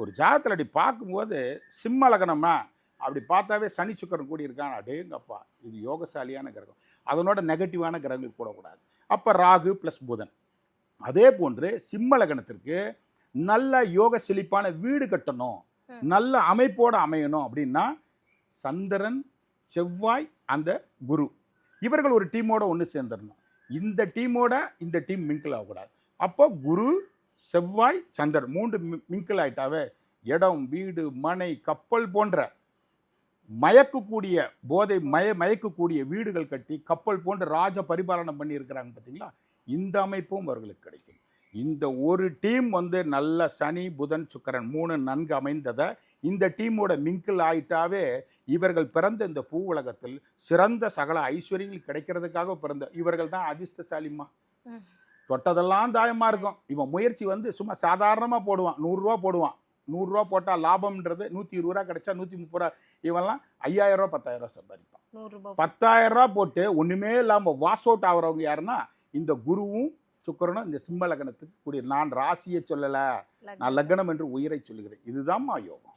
ஒரு ஜாதகத்தில் அப்படி பார்க்கும்போது சிம்ம லக்னமா அப்படி பார்த்தாவே சனி சுக்கிரன் கூடி இருக்கான், அடேங்கப்பா இது யோகசாலியான கிரகம். அதனோட நெகட்டிவான கிரகங்கள் கூடக்கூடாது. அப்போ ராகு ப்ளஸ் புதன். அதே போன்று சிம்ம லக்னத்திற்கு நல்ல யோக செழிப்பான வீடு கட்டணும், நல்ல அமைப்போடு அமையணும் அப்படின்னா சந்திரன், செவ்வாய், அந்த குரு இவர்கள் ஒரு டீமோட ஒன்று சேர்ந்துடணும். இந்த டீமோட இந்த டீம் மிங்கிள் ஆகக்கூடாது. அப்போ குரு, செவ்வாய், சந்திரன் 3 மிங்கிள் ஆயிட்டாவே இடம், வீடு, மனை, கப்பல் போன்ற மயக்கக்கூடிய போதை மயக்கக்கூடிய வீடுகள் கட்டி கப்பல் போன்ற ராஜ பரிபாலனம் பண்ணி இருக்கிறாங்க பார்த்தீங்களா, இந்த அமைப்பும் அவர்களுக்கு கிடைக்கும். இந்த ஒரு டீம் நல்ல சனி, புதன், சுக்கிரன் 3 நன்கு அமைந்ததை இந்த டீமோட மிங்கிள் ஆயிட்டாவே இவர்கள் பிறந்த இந்த பூ உலகத்தில் சிறந்த சகல ஐஸ்வர்யங்கள் கிடைக்கிறதுக்காக பிறந்த இவர்கள் தான் அதிர்ஷ்டசாலிமா. தொட்டதெல்லாம் தாயமா இருக்கும். இவன் முயற்சி சும்மா சாதாரணமாக போடுவான், 100 ரூபா போடுவான். 100 ரூபா போட்டால் லாபம்ன்றது 120 ரூபா கிடைச்சா 130 ரூபா. இவெல்லாம் 5000 ரூபா 10,000 ரூபா சம்பாதிப்பான். 10,000 ரூபா போட்டு ஒன்றுமே இல்லாமல் வாஷ் அவுட் ஆகிறவங்க யாருன்னா இந்த குருவும் சுக்கிரனும் இந்த சிம்ம லக்னத்துக்கு கூடிய. நான் ராசியை சொல்லலை, நான் லக்னம் என்று உயிரை சொல்லுகிறேன். இதுதான்மா யோகம்.